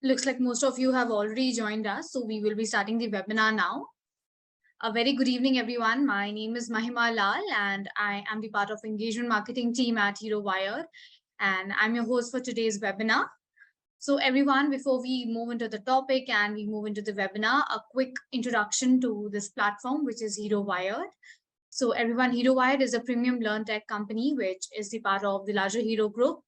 Looks like most of you have already joined us, so we will be starting the webinar now. A very good evening, everyone. My name is Mahima Lal, and I am the part of engagement marketing team at Vired, and I'm your host for today's webinar. So everyone, before we move into the topic and we move into the webinar, a quick introduction to this platform, which is Vired. So everyone, Vired is a premium LearnTech company, which is the part of the larger Hero Group,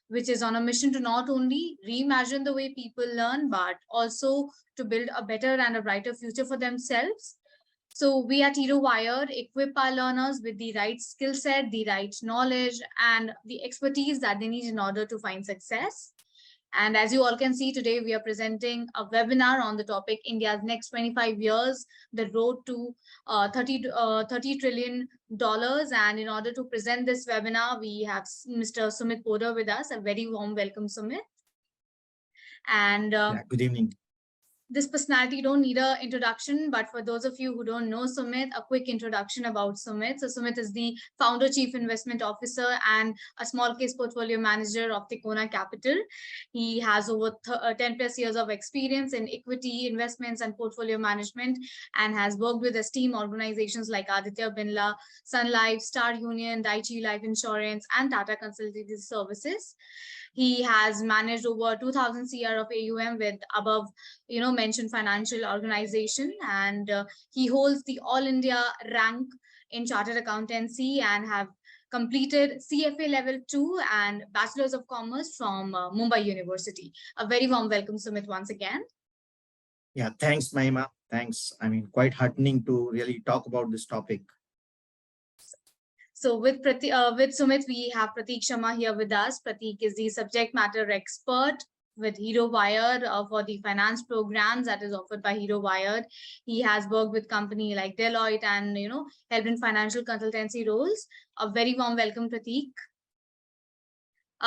which is on a mission to not only reimagine the way people learn, but also to build a better and a brighter future for themselves. So we at Vired equip our learners with the right skill set, the right knowledge, and the expertise that they need in order to find success. And as you all can see today, we are presenting a webinar on the topic India's next 25 years, the road to $30 trillion. And in order to present this webinar, we have Mr. Sumit Poddar with us. A very warm welcome, Sumit. And good evening. This personality don't need an introduction, but for those of you who don't know Sumit, a quick introduction about Sumit. So Sumit is the founder, chief investment officer, and a small case portfolio manager of Tikona Capital. He has over 10 plus years of experience in equity investments and portfolio management, and has worked with esteemed organizations like Aditya Birla, Sun Life, Star Union, Daiichi Life Insurance, and Tata Consultancy Services. He has managed over 2,000 CR of AUM with above, mentioned financial organization, and he holds the All India rank in Chartered Accountancy and have completed CFA level 2 and Bachelor's of Commerce from Mumbai University. A very warm welcome, Sumit, once again. Yeah, thanks, Mahima. Thanks. I mean, quite heartening to really talk about this topic. So with Sumit, we have Prateek Sharma here with us. Prateek is the subject matter expert with Vired for the finance programs that is offered by Vired. He has worked with company like Deloitte and helped in financial consultancy roles. A very warm welcome, Prateek.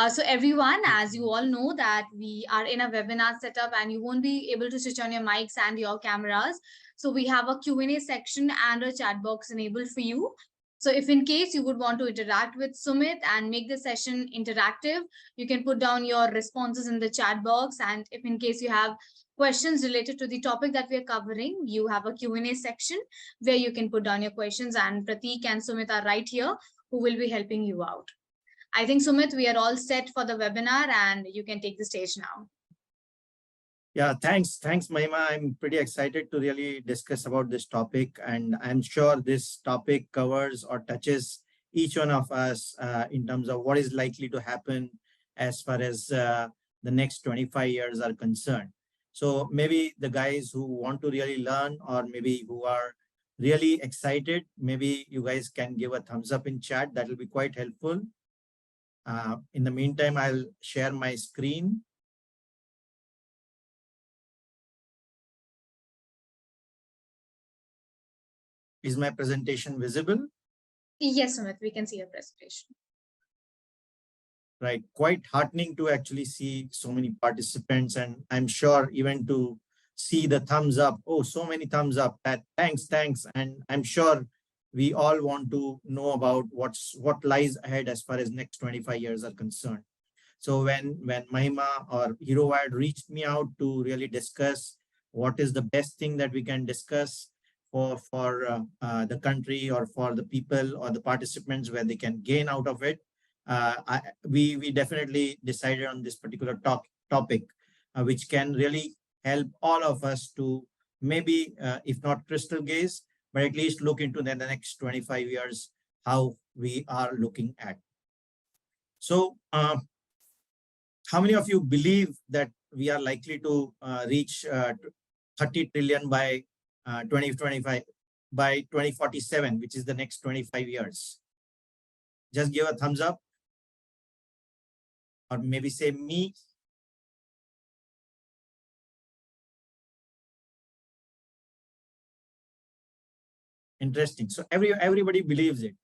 So everyone, as you all know that we are in a webinar setup and you won't be able to switch on your mics and your cameras. So we have a Q&A section and a chat box enabled for you. So if in case you would want to interact with Sumit and make the session interactive, you can put down your responses in the chat box. And if in case you have questions related to the topic that we are covering, you have a Q&A section where you can put down your questions, and Prateek and Sumit are right here who will be helping you out. I think, Sumit, we are all set for the webinar and you can take the stage now. Yeah, thanks, Mahima. I'm pretty excited to really discuss about this topic, and I'm sure this topic covers or touches each one of us in terms of what is likely to happen as far as the next 25 years are concerned. So maybe the guys who want to really learn, or maybe who are really excited, maybe you guys can give a thumbs up in chat. That will be quite helpful. In the meantime, I'll share my screen. Is my presentation visible? Yes, Sumit, we can see your presentation. Right. Quite heartening to actually see so many participants, and I'm sure even to see the thumbs up. Oh, so many thumbs up. Thanks. And I'm sure we all want to know about what lies ahead as far as next 25 years are concerned. So when Mahima or Vired reached me out to really discuss what is the best thing that we can discuss for the country or for the people or the participants, where they can gain out of it, we definitely decided on this particular topic, which can really help all of us to maybe, if not crystal gaze, but at least look into the next 25 years, how we are looking at. So how many of you believe that we are likely to reach 30 trillion by 2025, by 2047, which is the next 25 years? Just give a thumbs up, or maybe say me. Interesting. So everybody believes it,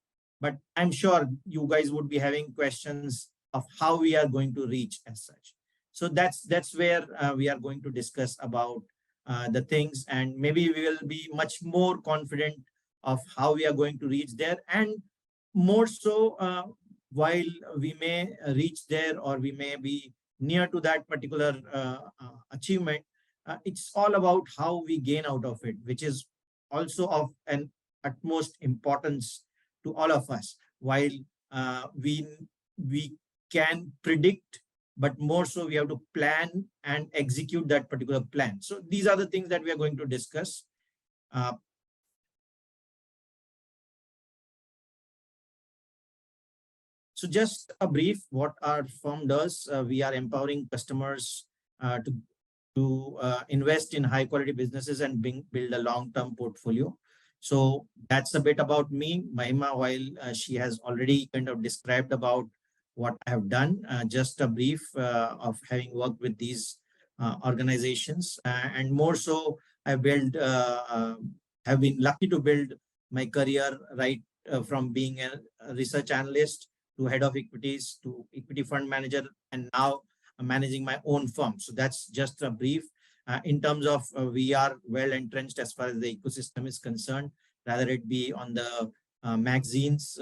but I'm sure you guys would be having questions of how we are going to reach as such. So that's where we are going to discuss about the things, and maybe we will be much more confident of how we are going to reach there, and more so while we may reach there, or we may be near to that particular achievement, it's all about how we gain out of it, which is also of an utmost importance to all of us. While we can predict, but more so we have to plan and execute that particular plan. So these are the things that we are going to discuss. So just a brief, what our firm does, we are empowering customers to invest in high quality businesses and build a long-term portfolio. So that's a bit about me. Mahima, while she has already kind of described about what I have done, just a brief of having worked with these organizations, and more so I built, have been lucky to build my career right from being a research analyst to head of equities to equity fund manager, and now I'm managing my own firm. So that's just a brief. In terms of we are well entrenched as far as the ecosystem is concerned, rather it be on the magazines,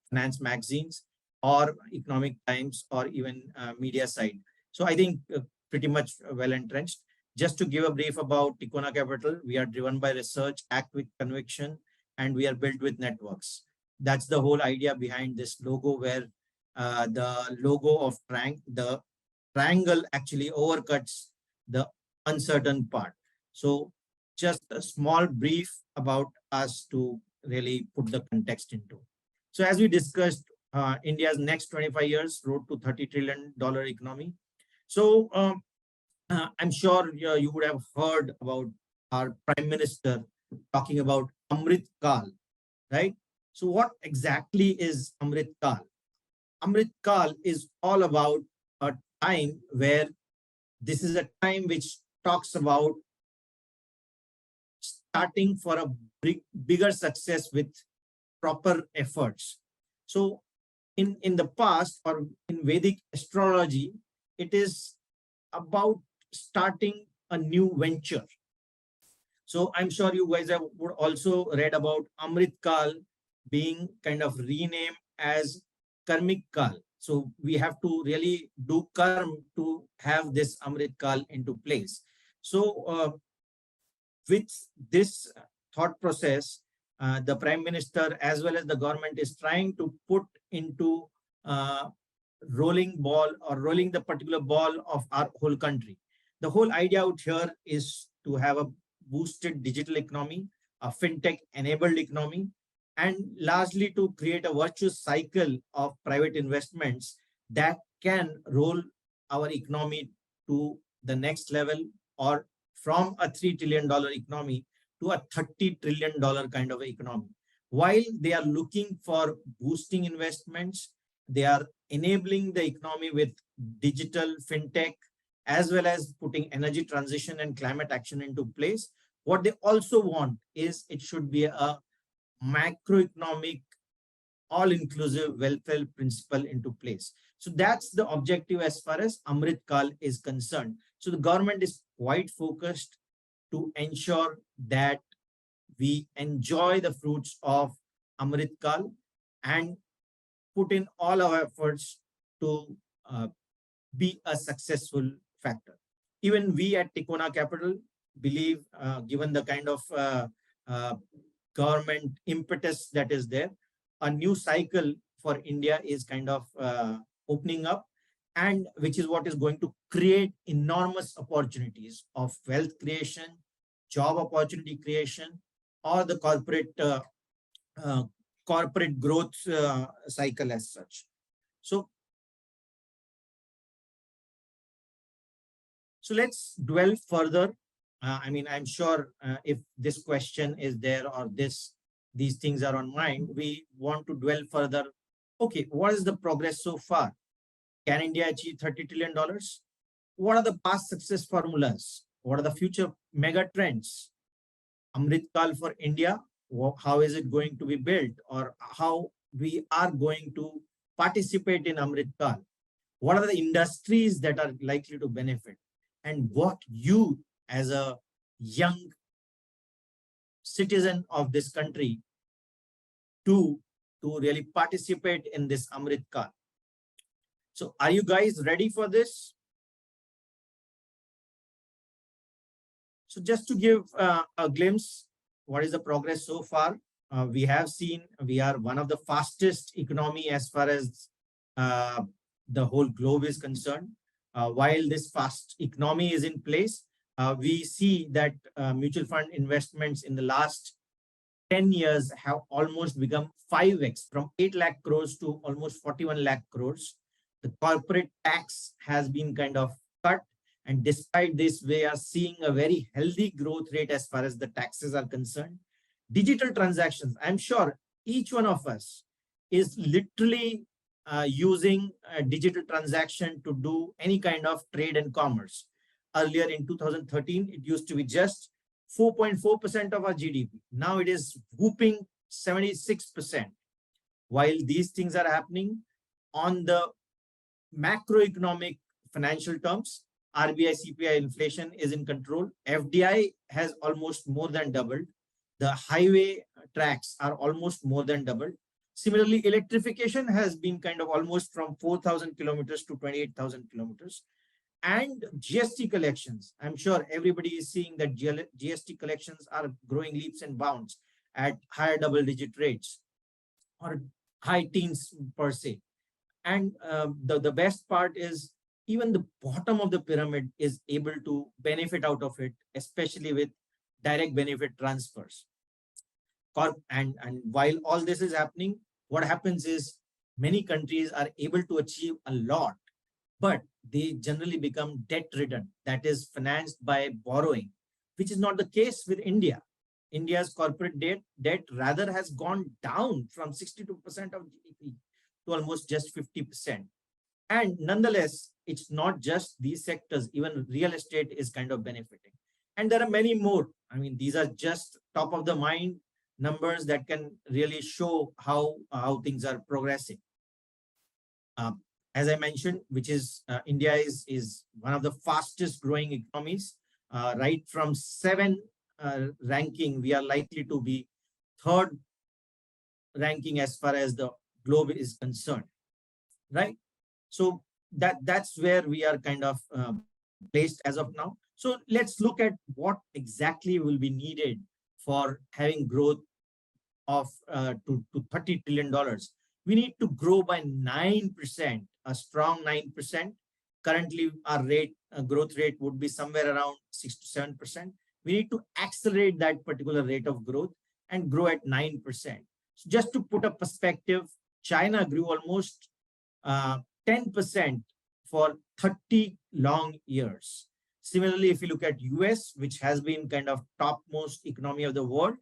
finance magazines, or economic times, or even media side. So I think pretty much well entrenched. Just to give a brief about Tikona Capital, we are driven by research, act with conviction, and we are built with networks. That's the whole idea behind this logo, where the logo of the triangle actually overcuts the uncertain part. So just a small brief about us to really put the context into. So as we discussed, India's next 25 years road to $30 trillion economy. So I'm sure you would have heard about our Prime Minister talking about Amrit Kal, right? So what exactly is Amrit Kal? Amrit Kal is all about a time where this is a time which talks about starting for a bigger success with proper efforts. So in the past, or in Vedic astrology, it is about starting a new venture. So I'm sure you guys have would also read about Amrit Kal being kind of renamed as Karmik Kal. So we have to really do karm to have this Amrit Kal into place. So with this thought process, the Prime Minister as well as the government is trying to put into rolling ball, or rolling the particular ball of our whole country. The whole idea out here is to have a boosted digital economy, a fintech enabled economy, and largely to create a virtuous cycle of private investments that can roll our economy to the next level, or from a $3 trillion economy to a $30 trillion kind of economy. While they are looking for boosting investments, they are enabling the economy with digital fintech, as well as putting energy transition and climate action into place. What they also want is it should be a macroeconomic, all-inclusive welfare principle into place. So that's the objective as far as Amrit Kal is concerned. So the government is quite focused to ensure that we enjoy the fruits of Amrit Kal and put in all our efforts to be a successful factor. Even we at Tikona Capital believe, given the kind of government impetus that is there, a new cycle for India is kind of opening up, and which is what is going to create enormous opportunities of wealth creation, job opportunity creation, or the corporate growth cycle as such. So let's dwell further. I mean, I'm sure if this question is there, or these things are on mind, we want to dwell further. Okay, what is the progress so far? Can India achieve $30 trillion? What are the past success formulas? What are the future mega trends? Amrit Kal for India, how is it going to be built, or how we are going to participate in Amrit Kal? What are the industries that are likely to benefit? And what you as a young citizen of this country do to really participate in this Amrit Kal? So are you guys ready for this? So just to give a glimpse, what is the progress so far? We have seen we are one of the fastest economy as far as the whole globe is concerned. While this fast economy is in place, we see that mutual fund investments in the last 10 years have almost become 5x, from 8 lakh crores to almost 41 lakh crores. The corporate tax has been kind of cut. And despite this, we are seeing a very healthy growth rate as far as the taxes are concerned. Digital transactions, I'm sure each one of us is literally using a digital transaction to do any kind of trade and commerce. Earlier in 2013, it used to be just 4.4% of our GDP. Now it is whooping 76%. While these things are happening on the macroeconomic financial terms, RBI CPI inflation is in control. FDI has almost more than doubled. The highway tracks are almost more than doubled. Similarly, electrification has been kind of almost from 4,000 kilometers to 28,000 kilometers. And GST collections, I'm sure everybody is seeing that GST collections are growing leaps and bounds at higher double-digit rates or high teens per se. And the best part is even the bottom of the pyramid is able to benefit out of it, especially with direct benefit transfers. And while all this is happening, what happens is many countries are able to achieve a lot, but they generally become debt ridden, that is financed by borrowing, which is not the case with India. India's corporate debt rather has gone down from 62% of GDP to almost just 50%. And nonetheless, it's not just these sectors, even real estate is kind of benefiting. And there are many more. I mean, these are just top of the mind numbers that can really show how things are progressing. As I mentioned, which is India is one of the fastest growing economies. Right from 7 ranking, we are likely to be 3rd ranking as far as the globe is concerned, right? So that's where we are kind of placed as of now. So let's look at what exactly will be needed for having growth of to $30 trillion. We need to grow by 9%, a strong 9%. Currently, our growth rate would be somewhere around 6 to 7%. We need to accelerate that particular rate of growth and grow at 9%. So just to put a perspective, China grew almost 10% for 30 long years. Similarly, if you look at US, which has been kind of topmost economy of the world,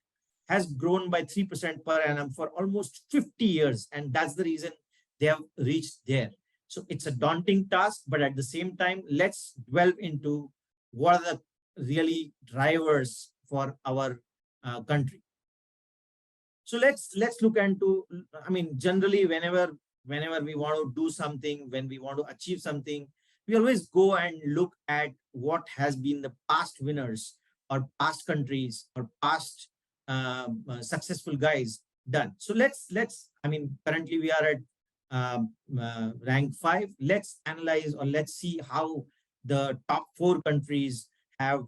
has grown by 3% per annum for almost 50 years. And that's the reason they have reached there. So it's a daunting task, but at the same time, let's delve into what are the really drivers for our country. So let's look into, I mean, generally, whenever we want to do something, when we want to achieve something, we always go and look at what has been the past winners or past countries or past successful guys done. So let's I mean, currently we are at rank 5. Let's analyze, or let's see how the top 4 countries have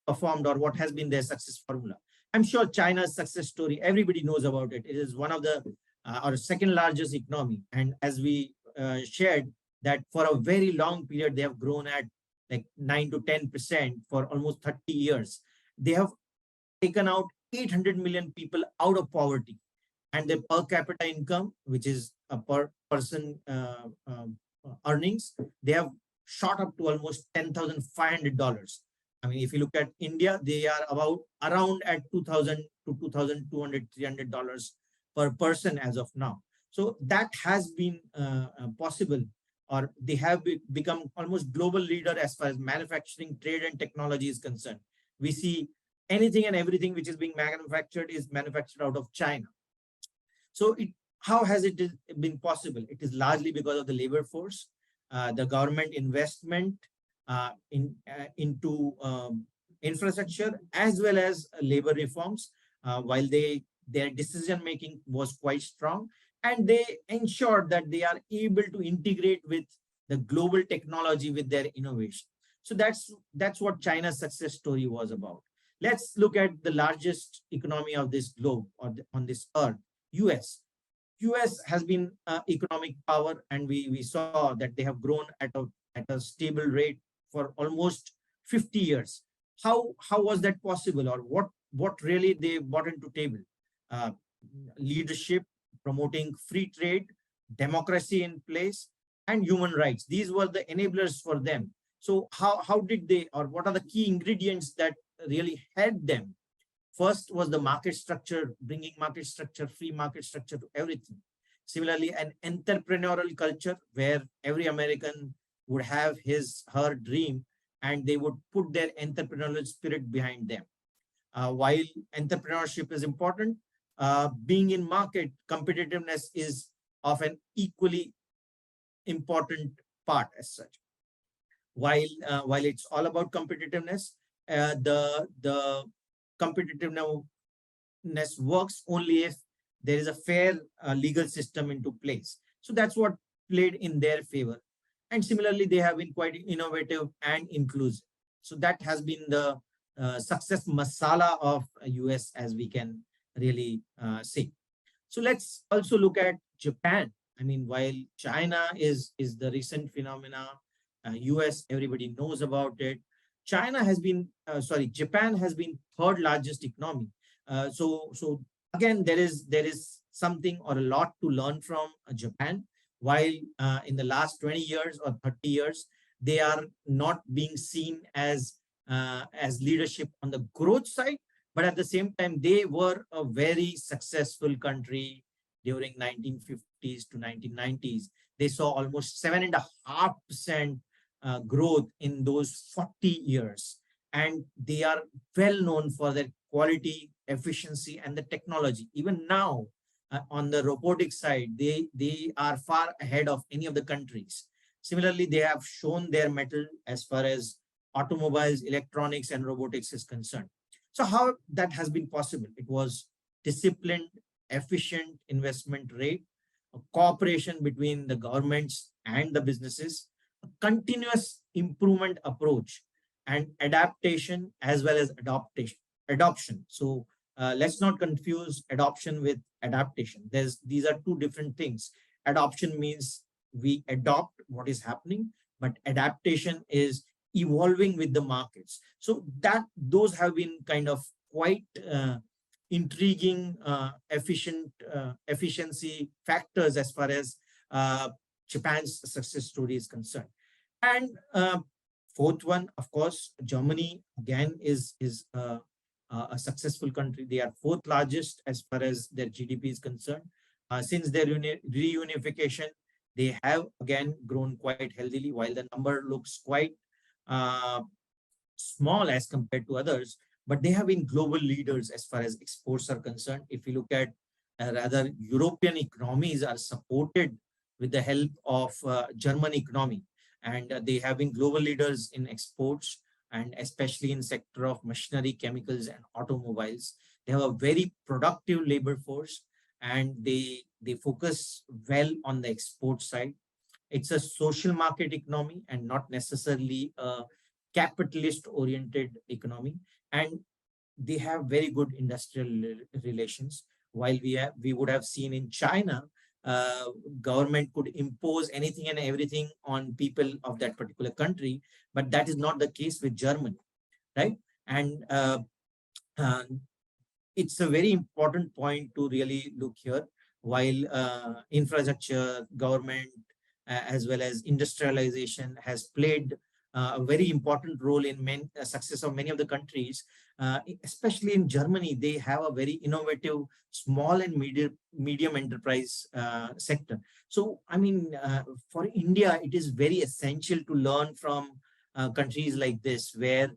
performed, or what has been their success formula. I'm sure China's success story, everybody knows about it. It is one of the or second largest economy. And as we shared, that for a very long period, they have grown at like 9 to 10% for almost 30 years. They have taken out 800 million people out of poverty, and their per capita income, which is a per person earnings, they have shot up to almost $10,500. I mean, if you look at India, they are around at $2,000 to $2,200, $300 per person as of now. So that has been possible, or they have become almost global leader as far as manufacturing, trade, and technology is concerned. We see anything and everything which is being manufactured is manufactured out of China. So how has it been possible? It is largely because of the labor force, the government investment into infrastructure, as well as labor reforms. While their decision making was quite strong, and they ensure that they are able to integrate with the global technology with their innovation. So that's what China's success story was about. Let's look at the largest economy of this globe, or on this earth, US. US has been economic power, and we saw that they have grown at a stable rate for almost 50 years. How was that possible, or what really they brought into table? Uh, Leadership, promoting free trade, democracy in place, and human rights. These were the enablers for them. So how did they, or what are the key ingredients that really helped them? First was the market structure, bringing market structure, free market structure to everything. Similarly, an entrepreneurial culture where every American would have her dream, and they would put their entrepreneurial spirit behind them. While entrepreneurship is important, being in market competitiveness is of an equally important part as such. While it's all about competitiveness, the competitiveness works only if there is a fair legal system into place. So that's what played in their favor. And similarly, they have been quite innovative and inclusive. So that has been the success masala of US, as we can really say. So let's also look at Japan. I mean, while China is the recent phenomena, US, everybody knows about it. Japan has been third largest economy. So again, there is something or a lot to learn from Japan. While in the last 20 years or 30 years, they are not being seen as leadership on the growth side, but at the same time, they were a very successful country during 1950s to 1990s. They saw almost 7.5% growth in those 40 years. And they are well known for their quality, efficiency, and the technology. Even now, on the robotic side, they are far ahead of any of the countries. Similarly, they have shown their mettle as far as automobiles, electronics, and robotics is concerned. So how that has been possible? It was disciplined, efficient investment rate, a cooperation between the governments and the businesses, a continuous improvement approach, and adaptation as well as adoption. So let's not confuse adoption with adaptation. These are two different things. Adoption means we adopt what is happening, but adaptation is evolving with the markets. So those have been kind of quite intriguing, efficiency factors as far as Japan's success story is concerned. And fourth one, of course, Germany again is a successful country. They are fourth largest as far as their GDP is concerned. Since their reunification, they have again grown quite healthily. While the number looks quite small as compared to others, but they have been global leaders as far as exports are concerned. If you look at rather European economies are supported with the help of German economy, and they have been global leaders in exports, and especially in sector of machinery, chemicals, and automobiles. They have a very productive labor force, and they focus well on the export side. It's a social market economy and not necessarily a capitalist oriented economy. And they have very good industrial relations. While we would have seen in China, government could impose anything and everything on people of that particular country, but that is not the case with Germany, right? And it's a very important point to really look here. While infrastructure, government, as well as industrialization has played a very important role in success of many of the countries, especially in Germany, they have a very innovative small and medium enterprise sector. So, I mean, for India, it is very essential to learn from countries like this, where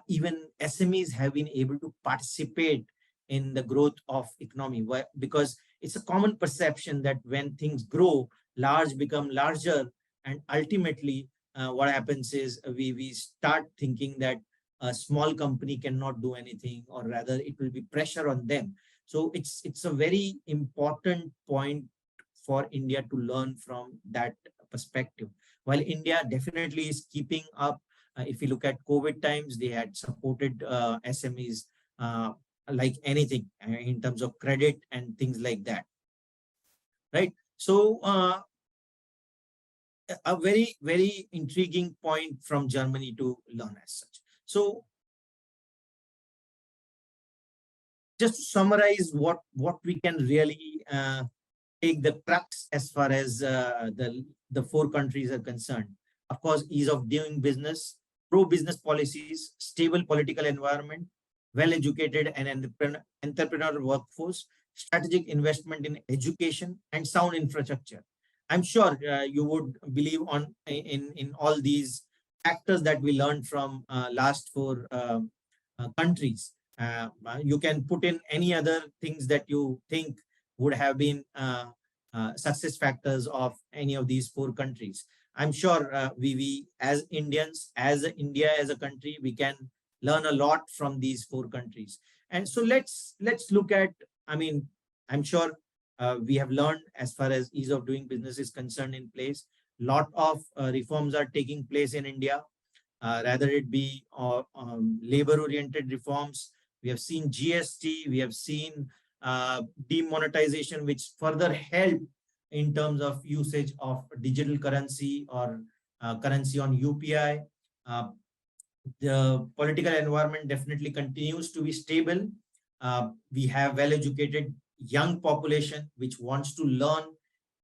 even SMEs have been able to participate in the growth of economy, because it's a common perception that when things grow, large become larger, and ultimately what happens is we start thinking that a small company cannot do anything, or rather it will be pressure on them. So it's a very important point for India to learn from that perspective. While India definitely is keeping up, if you look at COVID times, they had supported SMEs like anything in terms of credit and things like that, right? So a very, very intriguing point from Germany to learn as such. So just to summarize what we can really take the crux as far as the four countries are concerned. Of course, ease of doing business, pro-business policies, stable political environment, well-educated and entrepreneurial workforce, strategic investment in education, and sound infrastructure. I'm sure you would believe in all these factors that we learned from last four countries. You can put in any other things that you think would have been success factors of any of these four countries. I'm sure we as Indians, as India as a country, we can learn a lot from these four countries. And so let's look at, I mean, I'm sure we have learned as far as ease of doing business is concerned in place. Lot of reforms are taking place in India, rather it be labor-oriented reforms. We have seen GST, we have seen demonetization, which further help in terms of usage of digital currency or currency on UPI. The political environment definitely continues to be stable. We have well-educated young population which wants to learn,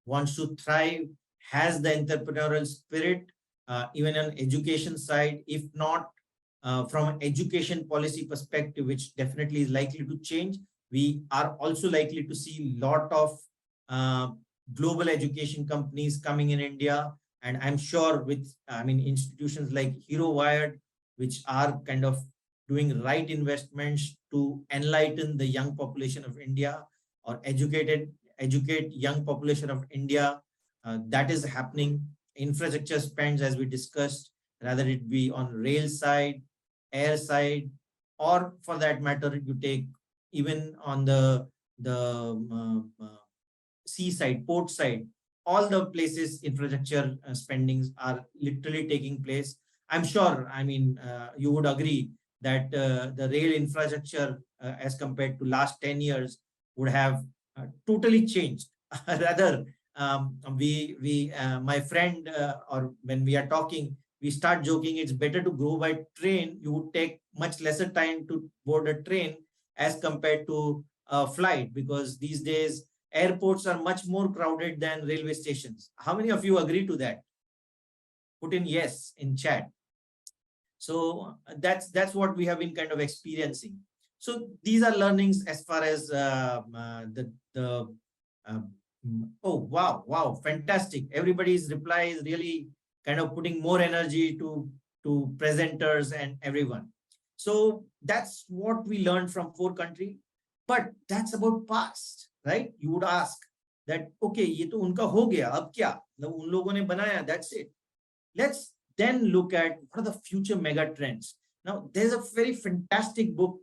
wants to thrive, has the entrepreneurial spirit, even on education side, if not from education policy perspective, which definitely is likely to change. We are also likely to see a lot of global education companies coming in India. And I'm sure with, I mean, institutions like Vired, which are kind of doing right investments to enlighten the young population of India or educate young population of India. That is happening. Infrastructure spends, as we discussed, rather it be on rail side, air side, or for that matter, you take even on the sea side, port side, all the places infrastructure spendings are literally taking place. I'm sure, I mean, you would agree that the rail infrastructure as compared to last 10 years would have totally changed. Rather, my friend, or when we are talking, we start joking, it's better to go by train. You would take much lesser time to board a train as compared to a flight, because these days airports are much more crowded than railway stations. How many of you agree to that? Put in yes in chat. So that's what we have been kind of experiencing. So these are learnings as far as oh wow, fantastic. Everybody's reply is really kind of putting more energy to presenters and everyone. So that's what we learned from four countries. But that's about past, right? You would ask that, okay, ye to unka ho gaya, ab kya? Un logon ne banaya, that's it. Let's then look at what are the future mega trends. Now, there's a very fantastic book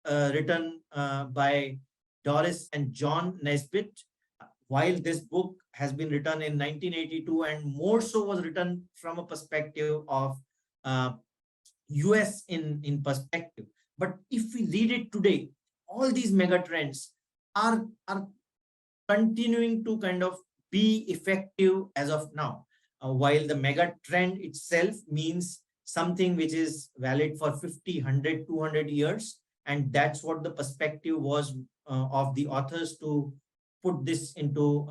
written by Doris and John Nesbitt. While this book has been written in 1982 and more so was written from a perspective of US in perspective. But if we read it today, all these mega trends are continuing to kind of be effective as of now. While the mega trend itself means something which is valid for 50, 100, 200 years. And that's what the perspective was of the authors to put this into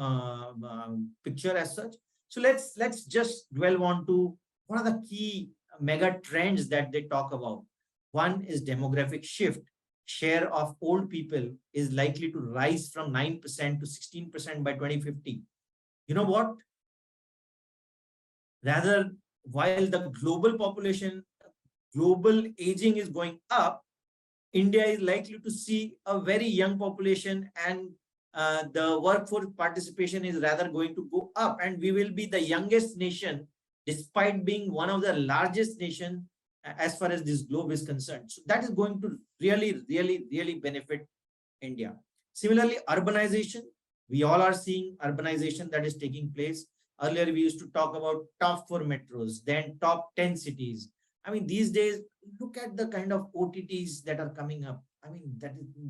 picture as such. So let's just dwell on to what are the key mega trends that they talk about. One is demographic shift. Share of old people is likely to rise from 9% to 16% by 2050. You know what? Rather, while the global population, global aging is going up, India is likely to see a very young population, and the workforce participation is rather going to go up, and we will be the youngest nation despite being one of the largest nation as far as this globe is concerned. So that is going to really benefit India. Similarly, urbanization, We all are seeing urbanization that is taking place. Earlier, we used to talk about top 4 metros, then top 10 cities. I mean, these days, look at the kind of OTTs that are coming up. I mean,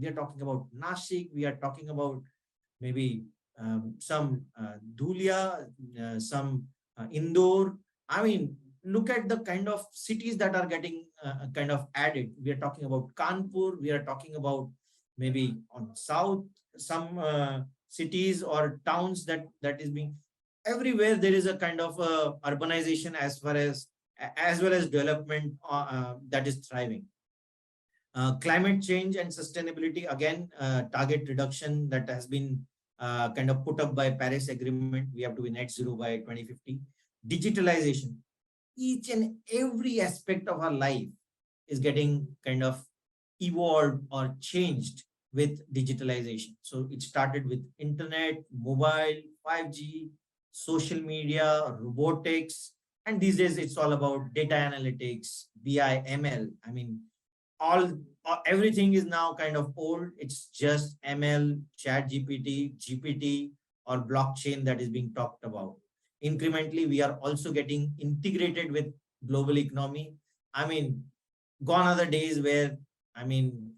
we are talking about Nashik, we are talking about maybe some Dhulia, some Indore. I mean, look at the kind of cities that are getting kind of added. We are talking about Kanpur, we are talking about maybe on south, some cities or towns that is being everywhere. There is a kind of urbanization as well as development that is thriving. Climate change and sustainability, again, target reduction that has been kind of put up by Paris Agreement. We have to be net zero by 2050. Digitalization, each and every aspect of our life is getting kind of evolved or changed with digitalization. So it started with internet, mobile, 5G, social media, robotics, and these days it's all about data analytics, BI, ML. I mean, everything is now kind of old. It's just ML, chat GPT, or blockchain that is being talked about. Incrementally, we are also getting integrated with global economy. I mean, gone are the days where, I mean,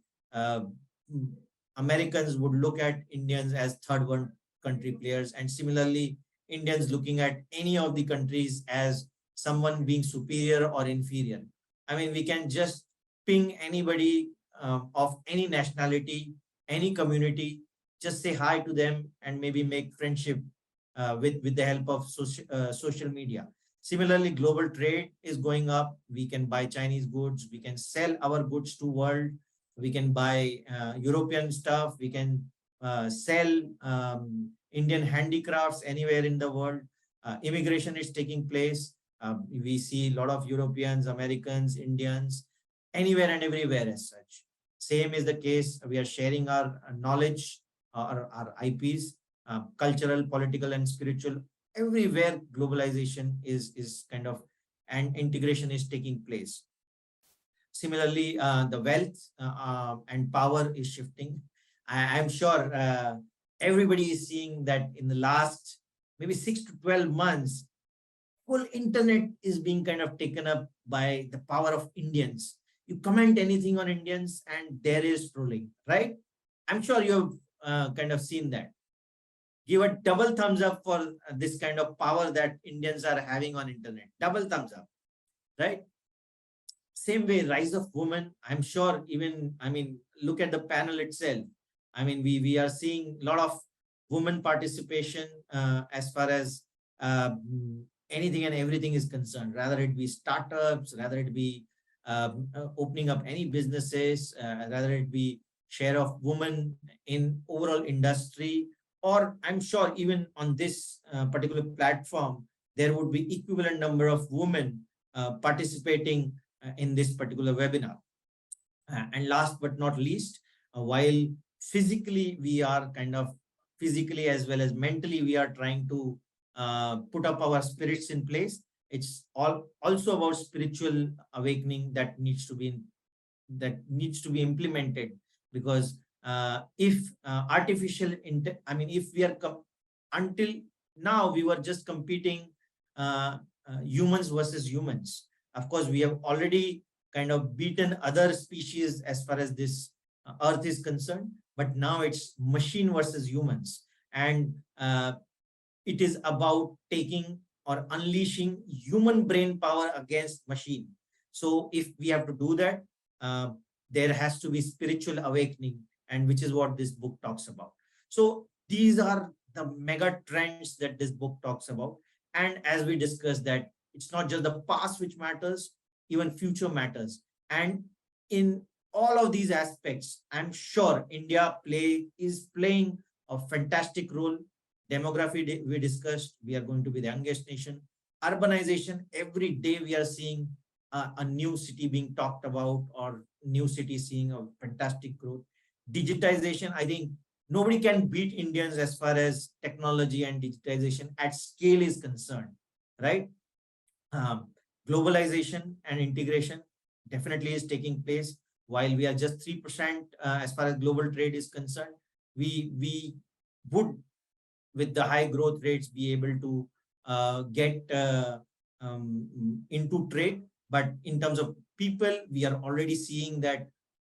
Americans would look at Indians as third world country players, and similarly, Indians looking at any of the countries as someone being superior or inferior. I mean, we can just ping anybody of any nationality, any community, just say hi to them and maybe make friendship with the help of social media. Similarly, global trade is going up. We can buy Chinese goods. We can sell our goods to world. We can buy European stuff. We can sell Indian handicrafts anywhere in the world. Immigration is taking place. We see a lot of Europeans, Americans, Indians, anywhere and everywhere as such. Same is the case. We are sharing our knowledge, our IPs, cultural, political, and spiritual. Everywhere globalization is kind of, and integration is taking place. Similarly, the wealth and power is shifting. I'm sure everybody is seeing that in the last maybe 6 to 12 months, whole internet is being kind of taken up by the power of Indians. You comment anything on Indians and there is trolling, right? I'm sure you've kind of seen that. Give a double thumbs up for this kind of power that Indians are having on internet. Double thumbs up, right? Same way, rise of women. I'm sure even, I mean, look at the panel itself. I mean, we are seeing a lot of women participation as far as anything and everything is concerned, rather it be startups, rather it be opening up any businesses, rather it be share of women in overall industry, or I'm sure even on this particular platform, there would be equivalent number of women participating in this particular webinar. And last but not least, while physically we are kind of physically as well as mentally, we are trying to put up our spirits in place. It's also about spiritual awakening that needs to be implemented, because if artificial if we are until now we were just competing humans versus humans. Of course, we have already kind of beaten other species as far as this earth is concerned, but now it's machine versus humans, and it is about taking or unleashing human brain power against machine. So if we have to do that, there has to be spiritual awakening, and which is what this book talks about. So these are the mega trends that this book talks about. And as we discussed, that it's not just the past which matters, even future matters. And in all of these aspects, I'm sure India is playing a fantastic role. Demography, we discussed, we are going to be the youngest nation. Urbanization, every day we are seeing a new city being talked about, or new city seeing a fantastic growth. Digitization, I think nobody can beat Indians as far as technology and digitization at scale is concerned, right? Globalization and integration definitely is taking place. While we are just 3% as far as global trade is concerned, we would with the high growth rates be able to get into trade. But in terms of people, we are already seeing that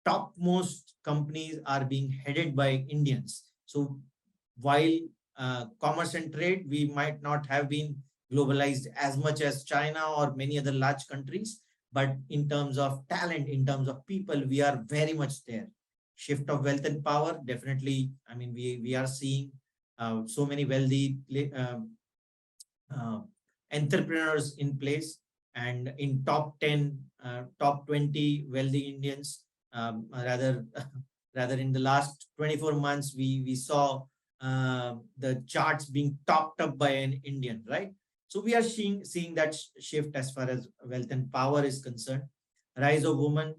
topmost companies are being headed by Indians. So while commerce and trade, we might not have been globalized as much as China or many other large countries, but in terms of talent, in terms of people, we are very much there. Shift of wealth and power, definitely. I mean, we are seeing so many wealthy uh, entrepreneurs in place, and in top 10, top 20 wealthy Indians, rather rather in the last 24 months, we saw the charts being topped up by an Indian, right? So we are seeing that shift as far as wealth and power is concerned. Rise of women,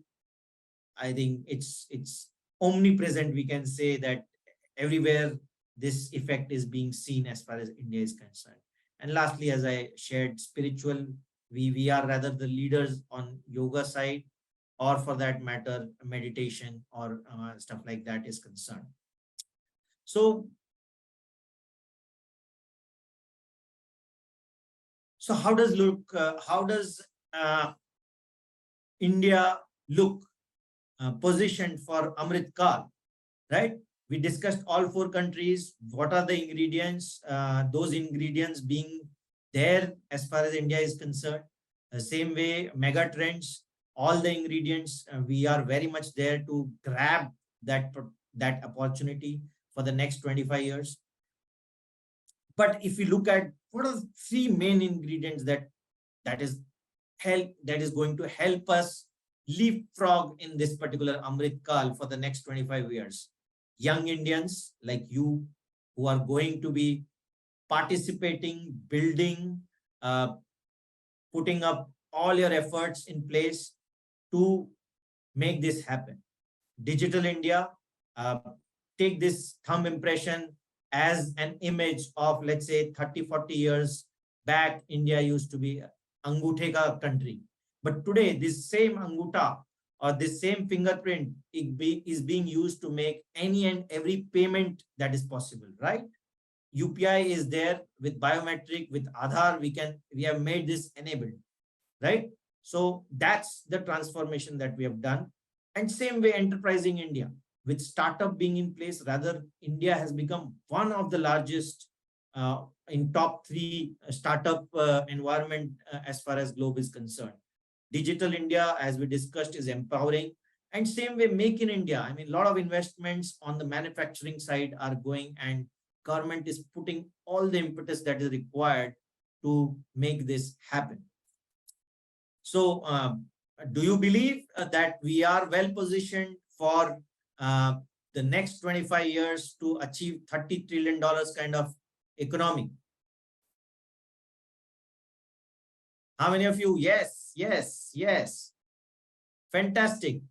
I think it's omnipresent. We can say that everywhere this effect is being seen as far as India is concerned. And lastly, as I shared, spiritual, we are rather the leaders on yoga side, or for that matter, meditation or stuff like that is concerned. So, how does India look positioned for Amrit Kal, right? We discussed all 4 countries. What are the ingredients? Those ingredients being there as far as India is concerned. The same way, mega trends, all the ingredients, we are very much there to grab that opportunity for the next 25 years. But if we look at what are the 3 main ingredients that is going to help us leapfrog in this particular Amrit Kal for the next 25 years. Young Indians like you, who are going to be participating, building, putting up all your efforts in place to make this happen. Digital India, take this thumb impression as an image of, let's say, 30, 40 years back, India used to be Anguthe ka country. But today, this same Anguta or this same fingerprint is being used to make any and every payment that is possible, right? UPI is there with biometric, with Aadhaar, we have made this enabled, right? So that's the transformation that we have done. And same way, enterprising India, with startup being in place, rather India has become one of the largest in top 3 startup environment as far as globe is concerned. Digital India, as we discussed, is empowering. And same way, Make in India. I mean, a lot of investments on the manufacturing side are going, and government is putting all the impetus that is required to make this happen. So do you believe that we are well positioned for the next 25 years to achieve $30 trillion kind of economy? How many of you? Yes, yes, yes. Fantastic.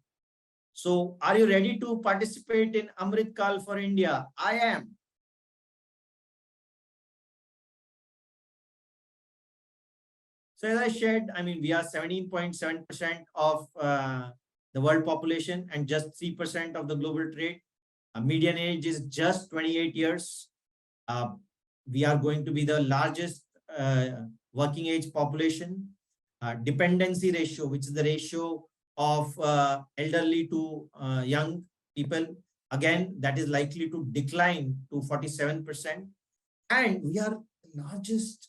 So are you ready to participate in Amrit Kal for India? I am. So as I shared, I mean, we are 17.7% of the world population and just 3% of the global trade. Median age is just 28 years. We are going to be the largest working age population. Dependency ratio, which is the ratio of elderly to young people, again, that is likely to decline to 47%. And we are the largest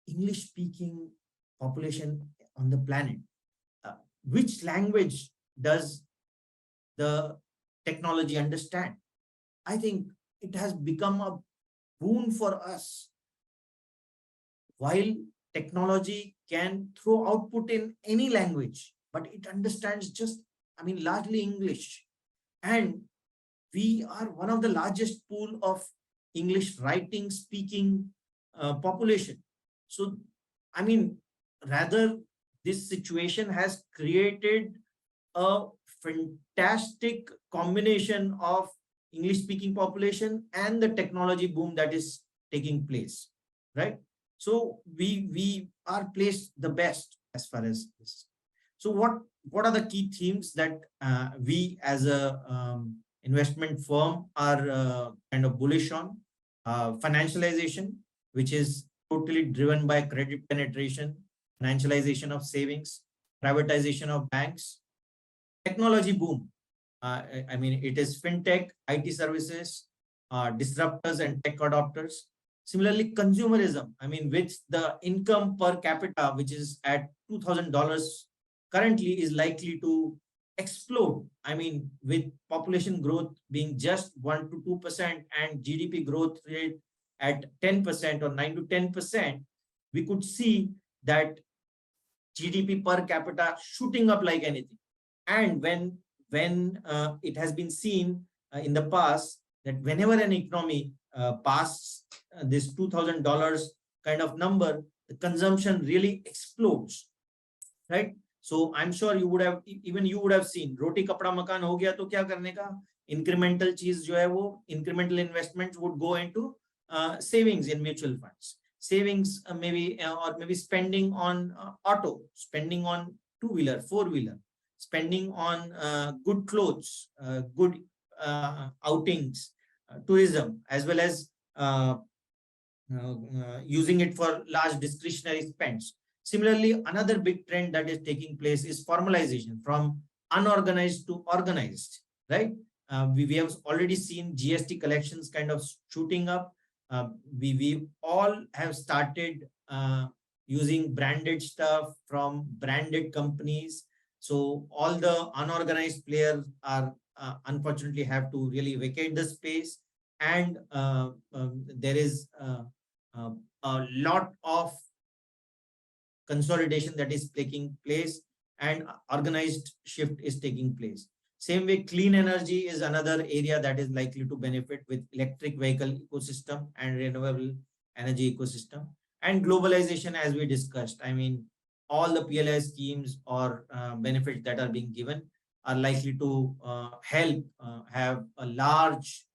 English speaking population on the planet. Which language does the technology understand? I think it has become a boon for us. While technology can throw output in any language, but it understands just, I mean, largely English. And we are one of the largest pool of English writing, speaking population. So, I mean, rather, this situation has created a fantastic combination of English speaking population and the technology boom that is taking place, right? So we are placed the best as far as this. So what are the key themes that we as a investment firm are kind of bullish on? Financialization, which is totally driven by credit penetration, financialization of savings, privatization of banks, technology boom. I mean, it is fintech, IT services, disruptors and tech adopters. Similarly, consumerism. I mean, with the income per capita, which is at $2,000 currently, is likely to explode. I mean, with population growth being just 1 to 2% and GDP growth rate at 10% or 9 to 10%, we could see that GDP per capita shooting up like anything. And when it has been seen in the past that whenever an economy passes this $2,000 kind of number, the consumption really explodes, right? So I'm sure you would have, even you would have seen, roti kapda makan ho gaya to kya karne ka, incremental cheese jo hai wo, incremental investments would go into savings in mutual funds, savings maybe or maybe spending on auto, spending on two-wheeler, four-wheeler, spending on good clothes, good outings, tourism, as well as using it for large discretionary spends. Similarly, another big trend that is taking place is formalization from unorganized to organized, right? We have already seen GST collections kind of shooting up. We all have started using branded stuff from branded companies. So all the unorganized players are unfortunately have to really vacate the space, and there is a lot of consolidation that is taking place, and organized shift is taking place. Same way, clean energy is another area that is likely to benefit with electric vehicle ecosystem and renewable energy ecosystem. And globalization, as we discussed, I mean, all the PLI schemes or benefits that are being given are likely to help have a large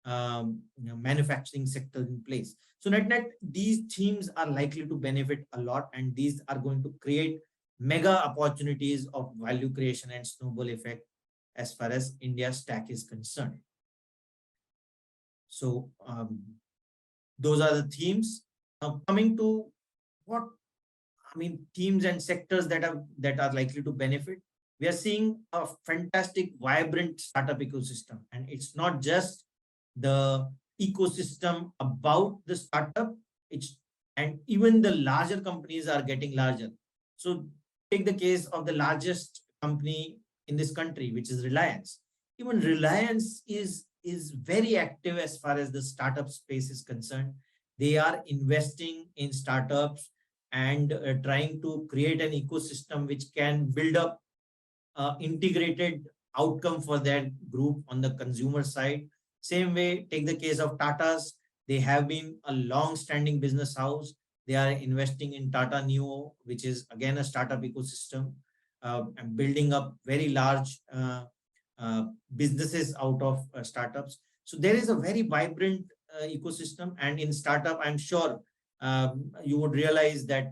manufacturing sector in place. So net, these themes are likely to benefit a lot, and these are going to create mega opportunities of value creation and snowball effect as far as India's stack is concerned. So those are the themes. Now coming to what I mean, themes and sectors that are likely to benefit. We are seeing a fantastic, vibrant startup ecosystem, and it's not just the ecosystem about the startup. And even the larger companies are getting larger. So take the case of the largest company in this country, which is Reliance. Even Reliance is very active as far as the startup space is concerned. They are investing in startups and trying to create an ecosystem which can build up integrated outcome for their group on the consumer side. Same way, take the case of Tata's. They have been a long-standing business house. They are investing in Tata Neo, which is again a startup ecosystem, and building up very large businesses out of startups. So there is a very vibrant ecosystem, and in startup, I'm sure you would realize that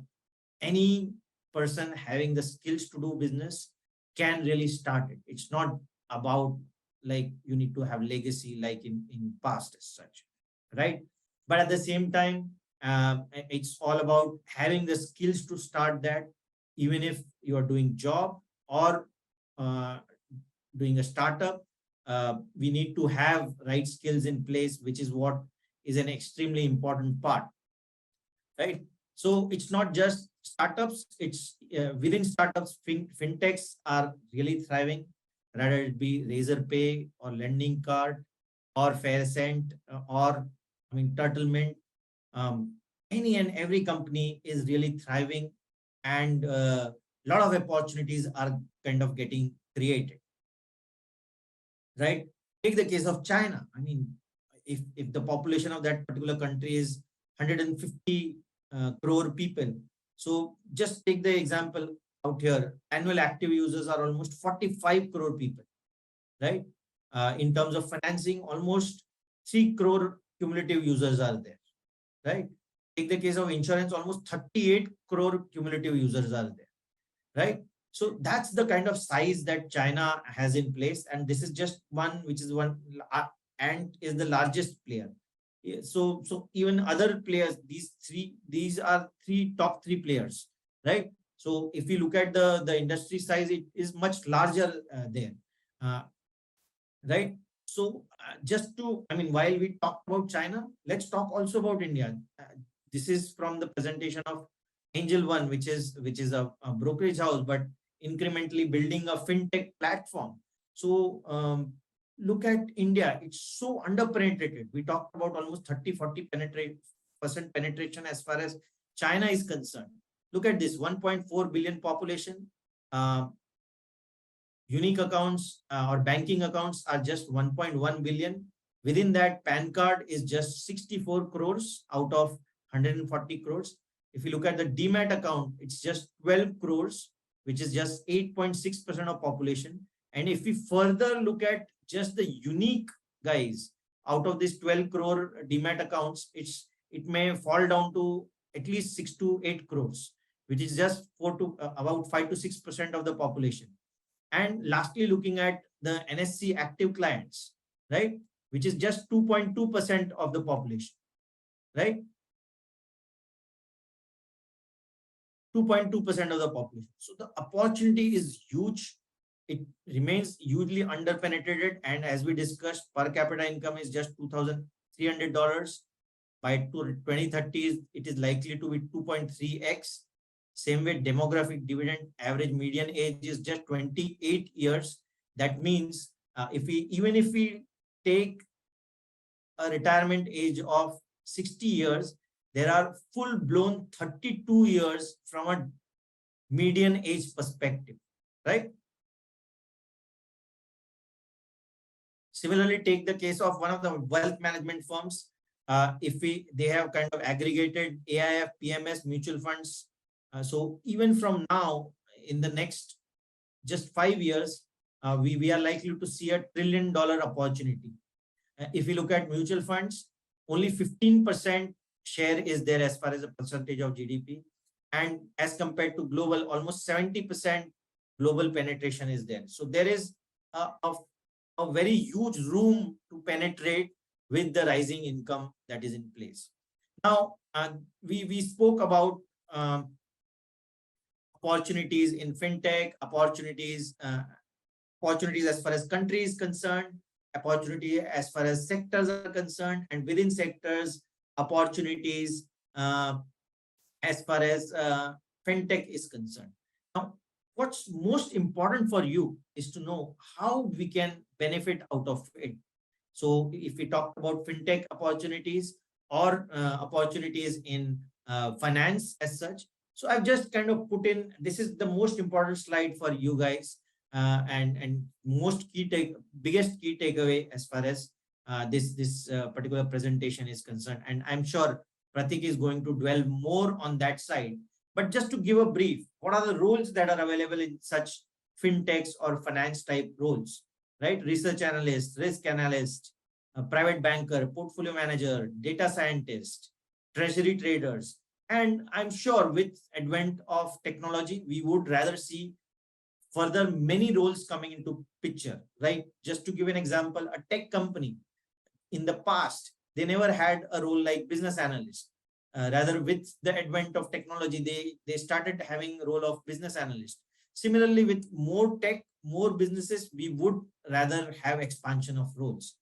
any person having the skills to do business can really start it. It's not about like you need to have legacy like in past as such, right? But at the same time, it's all about having the skills to start that, even if you are doing job or doing a startup. We need to have right skills in place, which is what is an extremely important part, right? So it's not just startups, it's within startups, fintechs are really thriving, rather it be Razorpay or Lending Card or Faircent or I mean Turtlemint. Any and every company is really thriving, and a lot of opportunities are kind of getting created, right? Take the case of China. I mean, if the population of that particular country is 150 crore people, so just take the example out here, annual active users are almost 45 crore people, right? In terms of financing, almost 3 crore cumulative users are there, right? Take the case of insurance, almost 38 crore cumulative users are there, right? So that's the kind of size that China has in place. And this is just one, which is one and is the largest player. So even other players, these are top three players, right? So if you look at the industry size, it is much larger there, uh, right? So just to, I mean, while we talk about China, let's talk also about India. This is from the presentation of Angel One, which is a brokerage house, but incrementally building a fintech platform. So look at India; it's so underpenetrated. We talked about almost 30-40% penetration as far as China is concerned. Look at this: 1.4 billion population. Uh, Unique accounts or banking accounts are just 1.1 billion. Within that, PAN card is just 64 crores out of 140 crores. If you look at the demat account, it's just 12 crores, which is just 8.6% of population. And if we further look at just the unique guys out of this 12 crore demat accounts, it may fall down to at least 6 to 8 crores, which is just about 5 to 6% of the population. And lastly, looking at the NSC active clients, right, which is just 2.2% of the population, right? 2.2% of the population. So the opportunity is huge. It remains hugely underpenetrated. And as we discussed, per capita income is just $2,300. By 2030, it is likely to be 2.3x. Same way, demographic dividend average median age is just 28 years. That means even if we take a retirement age of 60 years, there are full-blown 32 years from a median age perspective, right? Similarly, take the case of one of the wealth management firms. They have kind of aggregated AIF, PMS, mutual funds. So even from now, in the next just 5 years, we are likely to see $1 trillion opportunity. If we look at mutual funds, only 15% share is there as far as a percentage of GDP. And as compared to global, almost 70% global penetration is there. So there is a very huge room to penetrate with the rising income that is in place. Now, we spoke about opportunities in fintech, opportunities as far as country is concerned, opportunity as far as sectors are concerned, and within sectors, opportunities as far as fintech is concerned. Now, what's most important for you is to know how we can benefit out of it. So if we talk about fintech opportunities or opportunities in finance as such, so I've just kind of put in, this is the most important slide for you guys, and biggest key takeaway as far as this particular presentation is concerned. And I'm sure Pratik is going to dwell more on that side. But just to give a brief, what are the roles that are available in such fintechs or finance type roles, right? Research analyst, risk analyst, private banker, portfolio manager, data scientist, treasury traders. And I'm sure with advent of technology, we would rather see further many roles coming into picture, right? Just to give an example, a tech company in the past, they never had a role like business analyst. Rather, with the advent of technology, they started having a role of business analyst. Similarly, with more tech, more businesses, we would rather have expansion of roles.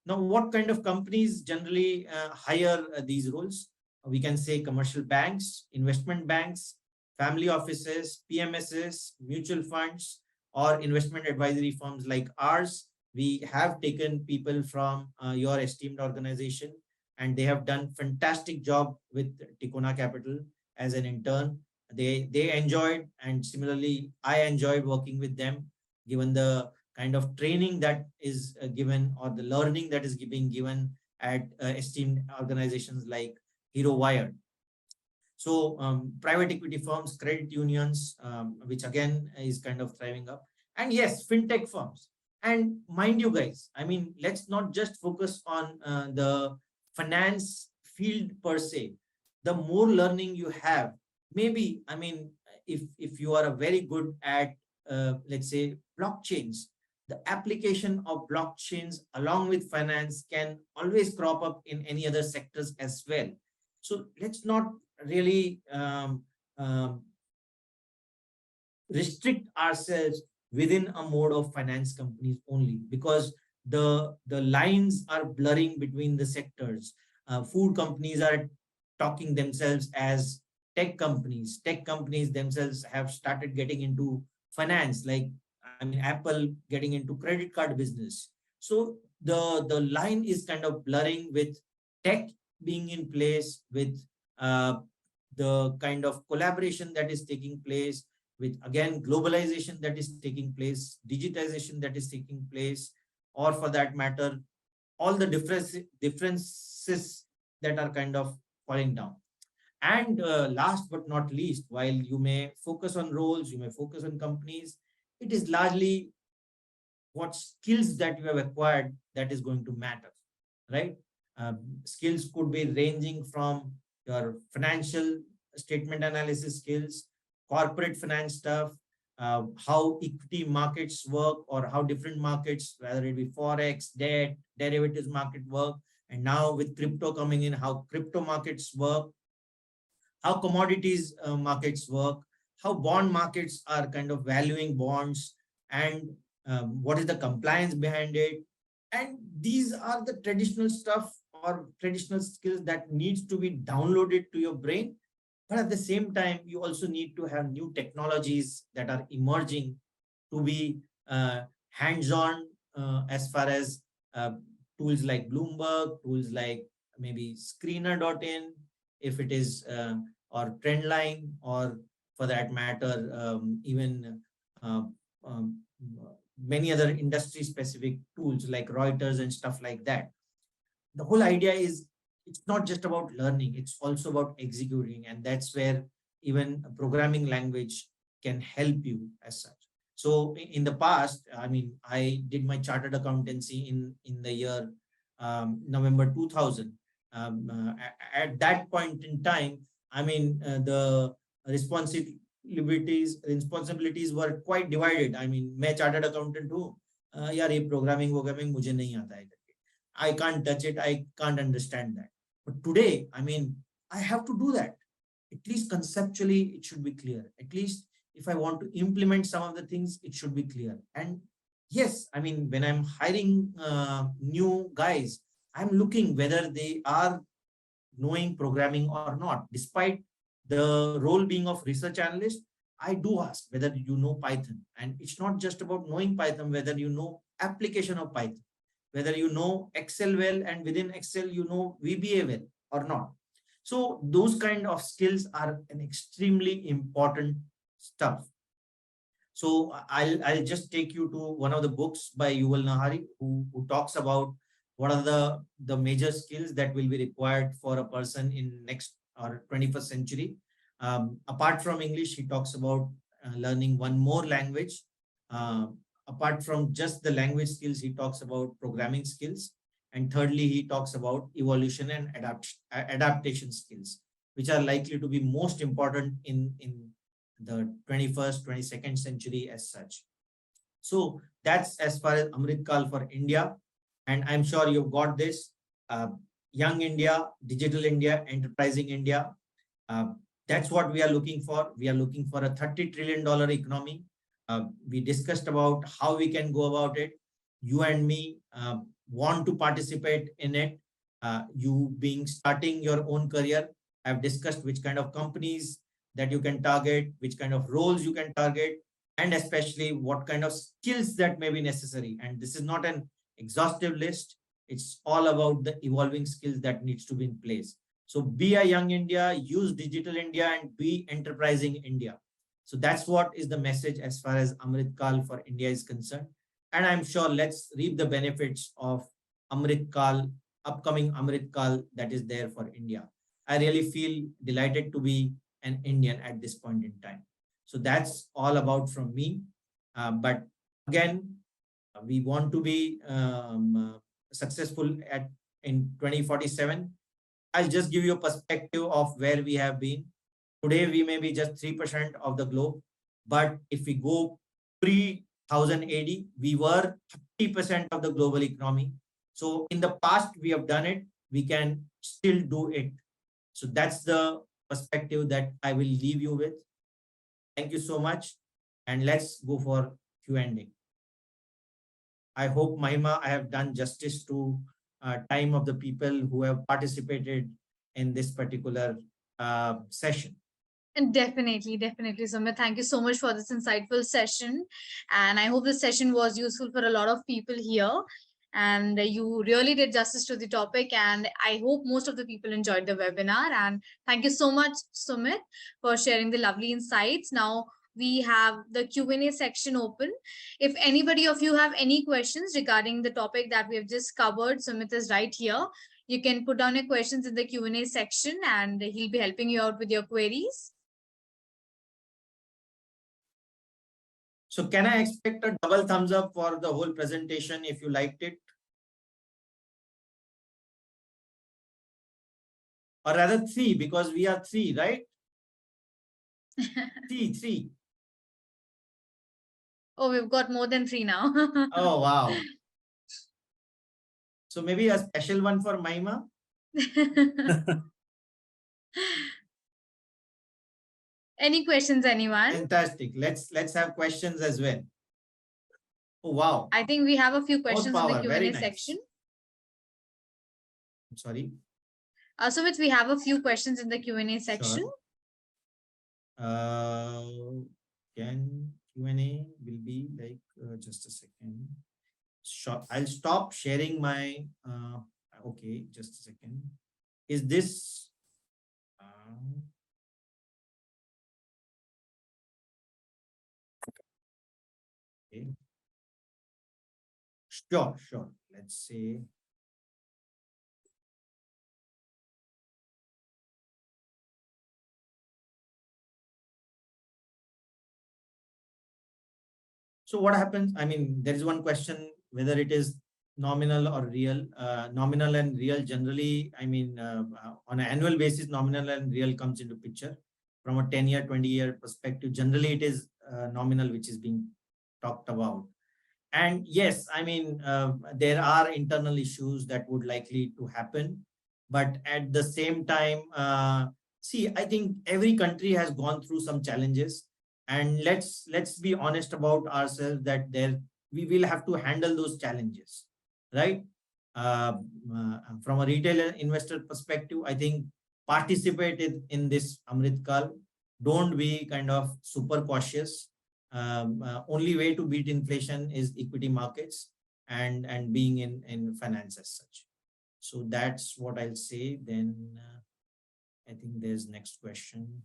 Now, what kind of companies generally hire these roles? We can say commercial banks, investment banks, family offices, PMSs, mutual funds, or investment advisory firms like ours. We have taken people from your esteemed organization, and they have done fantastic job with Tikona Capital as an intern. They enjoyed, and similarly, I enjoyed working with them, given the kind of training that is given or the learning that is being given at esteemed organizations like Wired. So private equity firms, credit unions, which again is kind of thriving up. And yes, fintech firms. And mind you guys, I mean, let's not just focus on the finance field per se. The more learning you have, maybe, I mean, if you are very good at, let's say, blockchains, the application of blockchains along with finance can always crop up in any other sectors as well. So let's not really restrict ourselves within a mode of finance companies only, because the lines are blurring between the sectors. Food companies are talking themselves as tech companies themselves have started getting into finance, like I mean Apple getting into credit card business. So the line is kind of blurring with tech being in place, with the kind of collaboration that is taking place, with again globalization that is taking place, digitization that is taking place, or for that matter, all the differences that are kind of falling down. And last but not least, while you may focus on roles, you may focus on companies, it is largely what skills that you have acquired that is going to matter, right? Skills could be ranging from your financial statement analysis skills, corporate finance stuff, how equity markets work, or how different markets, whether it be forex, debt, derivatives market work, and now with crypto coming in, how crypto markets work, how commodities markets work, how bond markets are kind of valuing bonds, and what is the compliance behind it. And these are the traditional stuff or traditional skills that needs to be downloaded to your brain. But at the same time, you also need to have new technologies that are emerging to be hands-on, as far as tools like Bloomberg, tools like maybe screener.in, if it is, or Trendline, or for that matter, even uh, um, many other industry specific tools like Reuters and stuff like that. The whole idea is it's not just about learning, it's also about executing. And that's where even a programming language can help you as such. So in the past, I mean, I did my chartered accountancy in the year November 2000. At that point in time, I mean, the responsibilities were quite divided. I mean, मैं chartered accountant हूँ, यार ये programming मुझे नहीं आता है, I can't touch it, I can't understand that. But today, I mean, I have to do that. At least conceptually, it should be clear. At least if I want to implement some of the things, it should be clear. And yes, I mean, when I'm hiring new guys, I'm looking whether they are knowing programming or not. Despite the role being of research analyst, I do ask whether you know Python. And it's not just about knowing Python, whether you know application of Python, whether you know Excel well, and within Excel, you know VBA well or not. So those kind of skills are an extremely important stuff. So I'll just take you to one of the books by Yuval Nahari, who talks about what are the major skills that will be required for a person in next or 21st century. Apart from English, he talks about learning one more language. Apart from just the language skills, he talks about programming skills. And thirdly, he talks about evolution and adaptation skills, which are likely to be most important in the 21st, 22nd century as such. So that's as far as Amrit Kal for India. And I'm sure you've got this. Young India, Digital India, Enterprising India. That's what we are looking for. We are looking for a $30 trillion economy. We discussed about how we can go about it. You and me want to participate in it. You being starting your own career, I've discussed which kind of companies that you can target, which kind of roles you can target, and especially what kind of skills that may be necessary. And this is not an exhaustive list. It's all about the evolving skills that needs to be in place. So be a young India, use Digital India, and be enterprising India. So that's what is the message as far as Amrit Kal for India is concerned. And I'm sure let's reap the benefits of Amrit Kal, upcoming Amrit Kal that is there for India. I really feel delighted to be an Indian at this point in time. So that's all about from me. But again, we want to be successful in 2047. I'll just give you a perspective of where we have been. Today, we may be just 3% of the globe. But if we go 1000 AD, we were 30% of the global economy. So in the past, we have done it. We can still do it. So that's the perspective that I will leave you with. Thank you so much. And let's go for Q&A. I hope, Mahima, I have done justice to time of the people who have participated in this particular session. And definitely, Sumit. Thank you so much for this insightful session. And I hope this session was useful for a lot of people here. And you really did justice to the topic. And I hope most of the people enjoyed the webinar. And thank you so much, Sumit, for sharing the lovely insights. Now we have the Q&A section open. If anybody of you have any questions regarding the topic that we have just covered, Sumit is right here. You can put down your questions in the Q&A section and he'll be helping you out with your queries. So can I expect a double thumbs up for the whole presentation if you liked it? Or rather 3, because we are 3, right? 3. Oh, we've got more than 3 now. Oh, wow. So maybe a special one for Mahima? Any questions, anyone? Fantastic. Let's have questions as well. Oh, wow. I think we have a few questions in the Q&A nice. section. I'm sorry. Sumit, we have a few questions in the Q&A section. Sure. Can Q&A will be like, just a second. Sure. I'll stop sharing my, okay, just a second. Is this, okay. Sure. Let's see. So what happens? I mean, there is one question whether it is nominal or real. Nominal and real generally, I mean, on an annual basis, nominal and real comes into picture. From a 10-year, 20-year perspective, generally it is nominal which is being talked about. And yes, I mean, there are internal issues that would likely to happen. But at the same time, see, I think every country has gone through some challenges. And let's be honest about ourselves that we will have to handle those challenges, right? From a retail investor perspective, I think participate in this Amrit Kal. Don't be kind of super cautious. Only way to beat inflation is equity markets and being in finance as such. So that's what I'll say. Then I think there's next question.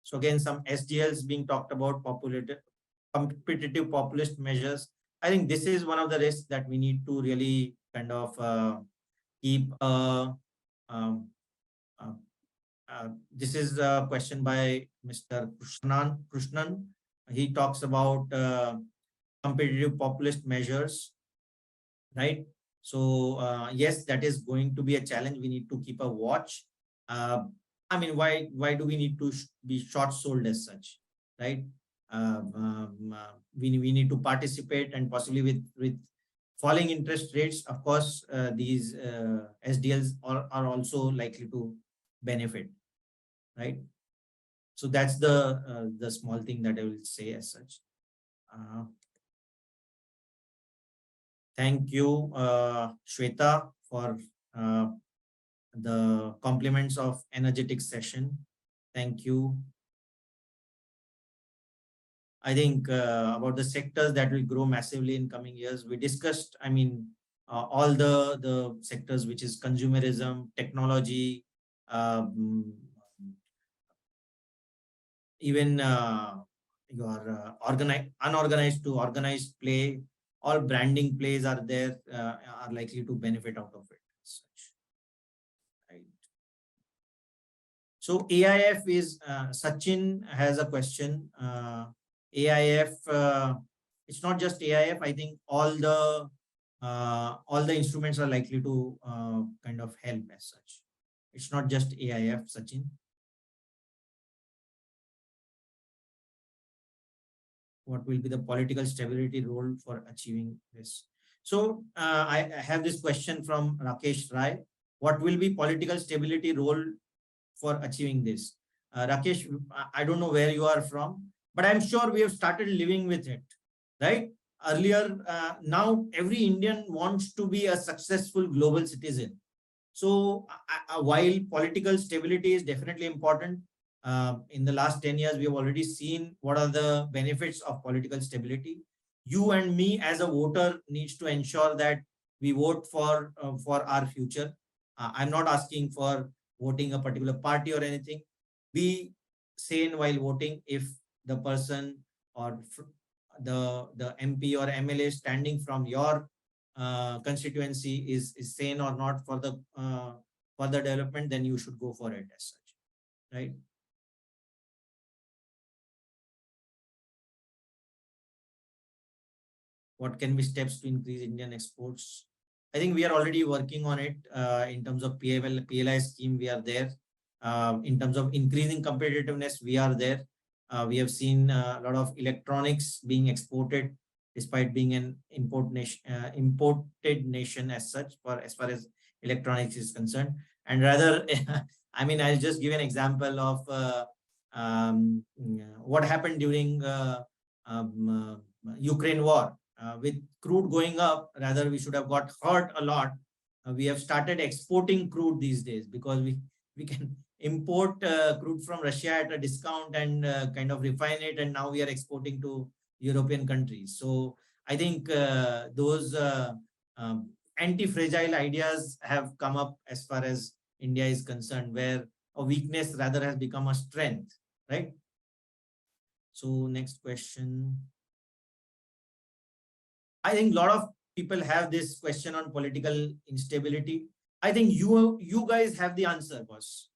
So again, some SDLs being talked about, competitive populist measures. I think this is one of the risks that we need to really kind of keep. This is a question by Mr. Krishnan. He talks about competitive populist measures, right? So yes, that is going to be a challenge. We need to keep a watch. I mean, why do we need to be short sold as such, right? We need to participate, and possibly with falling interest rates, of course, these SDLs are also likely to benefit, right? So that's the small thing that I will say as such. Thank you, Shweta, for the compliments of energetic session. Thank you. I think about the sectors that will grow massively in coming years. We discussed, I mean, all the sectors, which is consumerism, technology, even your unorganized to organized play, all branding plays are there, are likely to benefit out of it. Right. So AIF is, Sachin has a question. AIF, it's not just AIF. I think all the all the instruments are likely to kind of help as such. It's not just AIF, Sachin. What will be the political stability role for achieving this? So I have this question from Rakesh Rai. What will be political stability role for achieving this? Rakesh, I don't know where you are from, but I'm sure we have started living with it, right? Earlier, now every Indian wants to be a successful global citizen. So while political stability is definitely important, in the last 10 years, we have already seen what are the benefits of political stability. You and me as a voter needs to ensure that we vote for our future. I'm not asking for voting a particular party or anything. Be sane while voting. If the person or the MP or MLA standing from your constituency is sane or not for the development, then you should go for it as such, right? What can be steps to increase Indian exports? I think we are already working on it in terms of PLI scheme. We are there. In terms of increasing competitiveness, we are there. We have seen a lot of electronics being exported despite being an imported nation as such, for as far as electronics is concerned. And rather, I mean, I'll just give an example of what happened during Ukraine war. With crude going up, rather we should have got hurt a lot. We have started exporting crude these days because we can import crude from Russia at a discount and kind of refine it, and now we are exporting to European countries. So I think those anti-fragile ideas have come up as far as India is concerned, where a weakness rather has become a strength, right? So next question. I think a lot of people have this question on political instability. I think you guys have the answer, boss.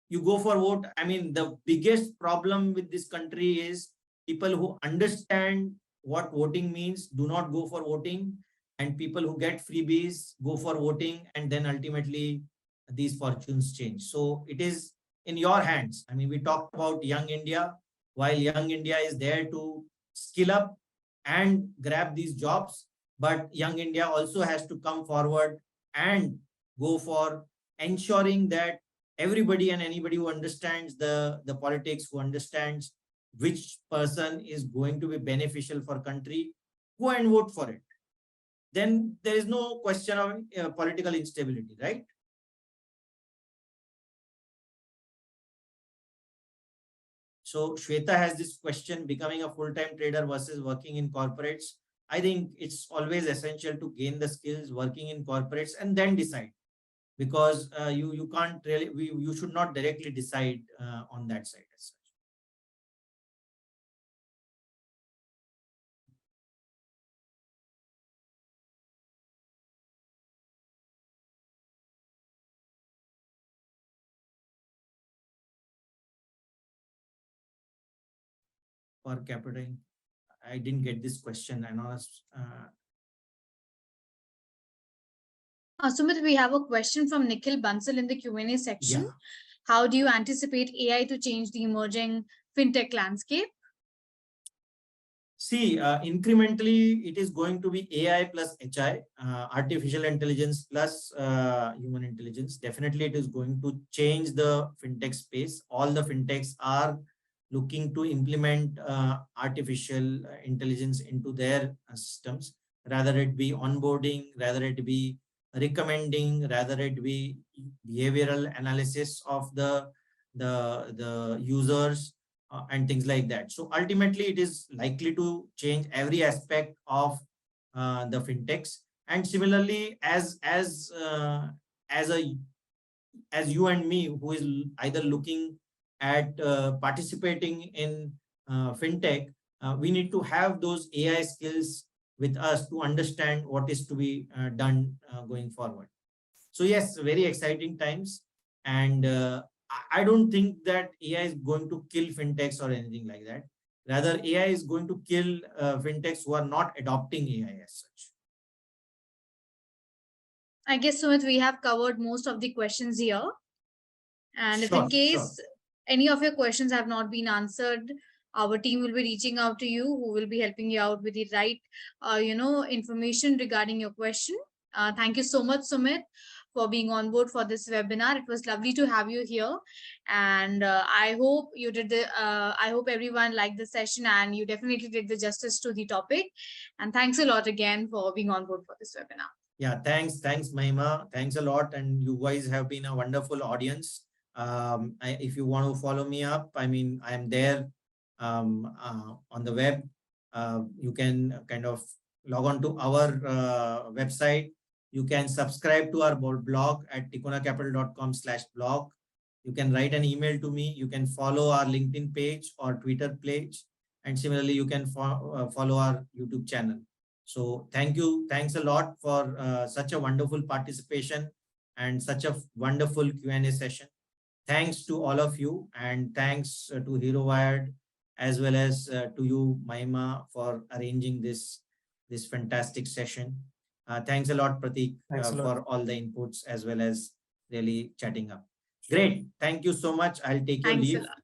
You go for vote. I mean, the biggest problem with this country is people who understand what voting means do not go for voting, and people who get freebies go for voting, and then ultimately these fortunes change. So it is in your hands. I mean, we talked about Young India. While Young India is there to skill up and grab these jobs, but Young India also has to come forward and go for ensuring that everybody and anybody who understands the politics, who understands which person is going to be beneficial for country, go and vote for it. Then there is no question of political instability, right? So Shweta has this question: becoming a full-time trader versus working in corporates. I think it's always essential to gain the skills working in corporates and then decide, because you can't really, you should not directly decide on that side as such. For capital, I didn't get this question. I know. Sumit, we have a question from Nikhil Bansal in the Q&A section. Yeah. How do you anticipate AI to change the emerging fintech landscape? See, incrementally, it is going to be AI plus HI, artificial intelligence plus human intelligence. Definitely, it is going to change the fintech space. All the fintechs are looking to implement artificial intelligence into their systems, rather it be onboarding, rather it be recommending, rather it be behavioral analysis of the users, and things like that. So ultimately, it is likely to change every aspect of the fintechs. And similarly, as you and me, who is either looking at participating in fintech, we need to have those AI skills with us to understand what is to be done going forward. So yes, very exciting times. And I don't think that AI is going to kill fintechs or anything like that. Rather, AI is going to kill fintechs who are not adopting AI as such. I guess, Sumit, we have covered most of the questions here. And if in Sure, case sure. any of your questions have not been answered, our team will be reaching out to you, who will be helping you out with the right, information regarding your question. Thank you so much, Sumit, for being on board for this webinar. It was lovely to have you here, and I hope you did the. I hope everyone liked the session, and you definitely did the justice to the topic. And thanks a lot again for being on board for this webinar. Yeah, thanks, Mahima. Thanks a lot. And you guys have been a wonderful audience. If you want to follow me up, I mean, I am there on the web. You can kind of log on to our website. You can subscribe to our blog at tikonacapital.com/blog. You can write an email to me. You can follow our LinkedIn page or Twitter page. And similarly, you can follow our YouTube channel. So thank you. Thanks a lot for such a wonderful participation and such a wonderful Q&A session. Thanks to all of you, and thanks to Hero Wired, as well as to you, Mahima, for arranging this fantastic session. Thanks a lot, Pratik, for all the inputs, as well as really chatting up. Great. Thank you so much. I'll take your Thanks a leave. lot.